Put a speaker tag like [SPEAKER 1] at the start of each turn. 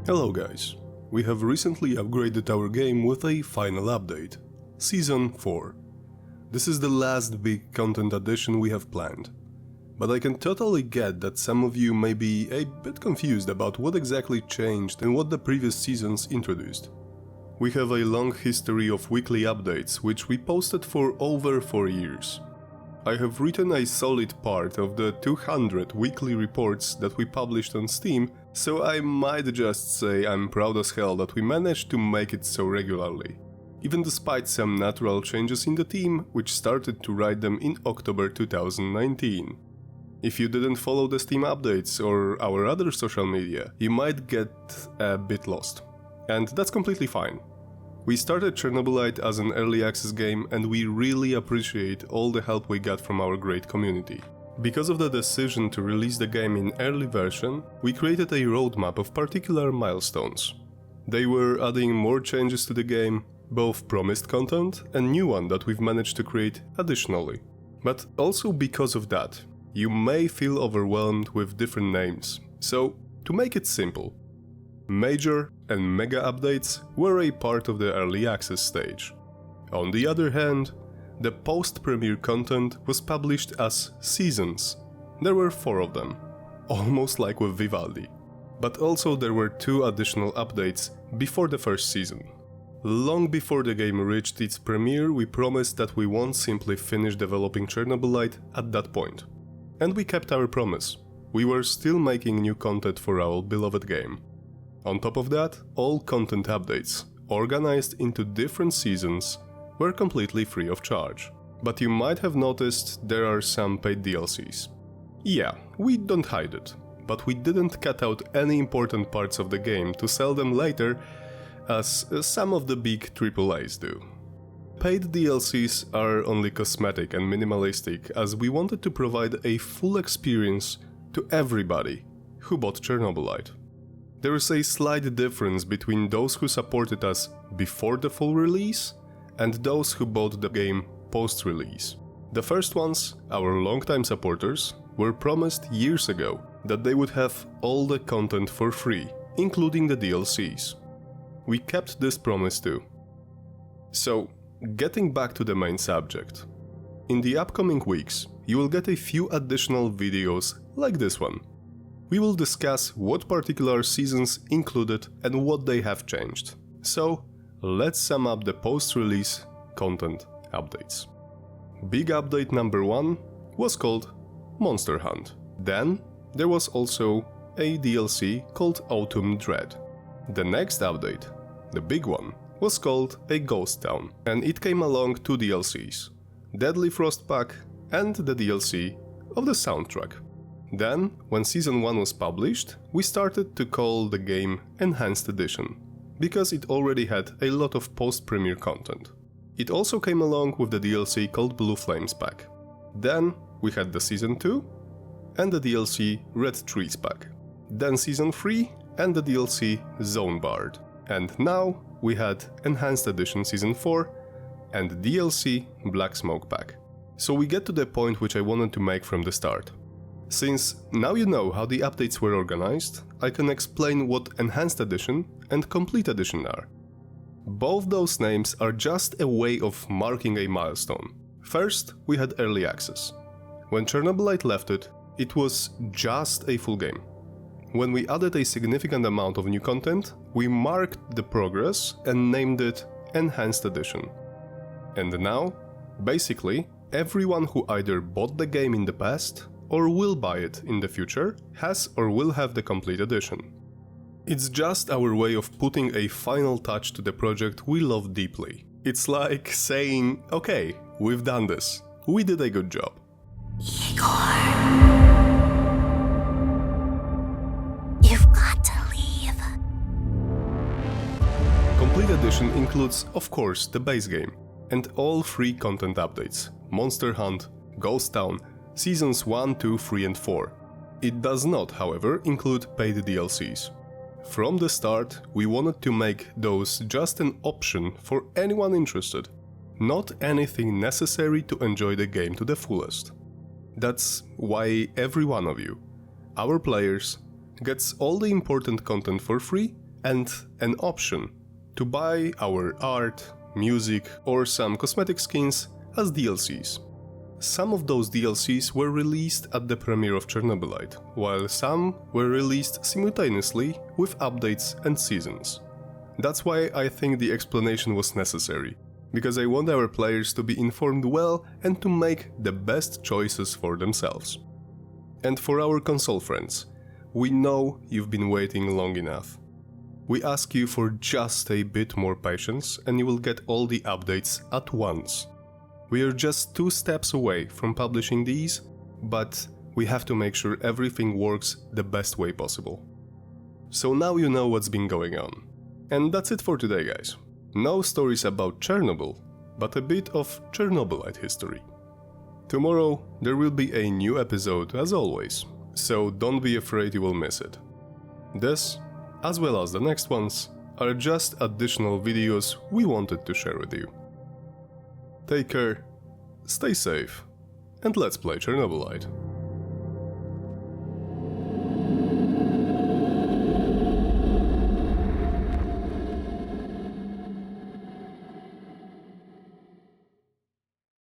[SPEAKER 1] Hello guys, we have recently upgraded our game with a final update, Season 4. This is the last big content addition we have planned, but I can totally get that some of you may be a bit confused about what exactly changed and what the previous seasons introduced. We have a long history of weekly updates which we posted for over 4 years. I have written a solid part of the 200 weekly reports that we published on Steam, so I might just say I'm proud as hell that we managed to make it so regularly, even despite some natural changes in the team which started to write them in October 2019. If you didn't follow the Steam updates or our other social media, you might get a bit lost, and that's completely fine. We started Chernobylite as an early access game and we really appreciate all the help we got from our great community. Because of the decision to release the game in early version, we created a roadmap of particular milestones. They were adding more changes to the game, both promised content and new one that we've managed to create additionally. But also because of that, you may feel overwhelmed with different names. So, to make it simple, major and mega updates were a part of the early access stage. On the other hand, the post-premiere content was published as seasons. There were 4 of them, almost like with Vivaldi. But also there were 2 additional updates before the first season. Long before the game reached its premiere, we promised that we won't simply finish developing Chernobylite at that point. And we kept our promise. We were still making new content for our beloved game. On top of that, all content updates, organized into different seasons, were completely free of charge. But you might have noticed there are some paid DLCs. Yeah, we don't hide it, but we didn't cut out any important parts of the game to sell them later, as some of the big AAAs do. Paid DLCs are only cosmetic and minimalistic, as we wanted to provide a full experience to everybody who bought Chernobylite. There is a slight difference between those who supported us before the full release and those who bought the game post-release. The first ones, our longtime supporters, were promised years ago that they would have all the content for free, including the DLCs. We kept this promise too. So, getting back to the main subject. In the upcoming weeks, you will get a few additional videos like this one. We will discuss what particular seasons included and what they have changed. So, let's sum up the post-release content updates. Big update number 1 was called Monster Hunt. Then, there was also a DLC called Autumn Dread. The next update, the big one, was called a Ghost Town, and it came along 2 DLCs, Deadly Frost Pack and the DLC of the soundtrack. Then, when Season 1 was published, we started to call the game Enhanced Edition, because it already had a lot of post-premiere content. It also came along with the DLC called Blue Flames Pack. Then, we had the Season 2 and the DLC Red Trees Pack. Then Season 3 and the DLC Zone Bard. And now, we had Enhanced Edition Season 4 and DLC Black Smoke Pack. So we get to the point which I wanted to make from the start. Since now you know how the updates were organized, I can explain what Enhanced Edition and Complete Edition are. Both those names are just a way of marking a milestone. First, we had Early Access. When Chernobylite left it, it was just a full game. When we added a significant amount of new content, we marked the progress and named it Enhanced Edition. And now, basically, everyone who either bought the game in the past or will buy it in the future, has or will have the Complete Edition. It's just our way of putting a final touch to the project we love deeply. It's like saying, okay, we've done this, we did a good job.
[SPEAKER 2] Igor, you've got to leave.
[SPEAKER 1] Complete Edition includes, of course, the base game, and all free content updates, Monster Hunt, Ghost Town, Seasons 1, 2, 3 and 4. It does not, however, include paid DLCs. From the start, we wanted to make those just an option for anyone interested, not anything necessary to enjoy the game to the fullest. That's why every one of you, our players, gets all the important content for free and an option to buy our art, music or some cosmetic skins as DLCs. Some of those DLCs were released at the premiere of Chernobylite, while some were released simultaneously with updates and seasons. That's why I think the explanation was necessary, because I want our players to be informed well and to make the best choices for themselves. And for our console friends, we know you've been waiting long enough. We ask you for just a bit more patience and you will get all the updates at once. We are just 2 steps away from publishing these, but we have to make sure everything works the best way possible. So now you know what's been going on. And that's it for today, guys. No stories about Chernobyl, but a bit of Chernobylite history. Tomorrow there will be a new episode as always, so don't be afraid you will miss it. This, as well as the next ones, are just additional videos we wanted to share with you. Take care, stay safe, and let's play Chernobylite.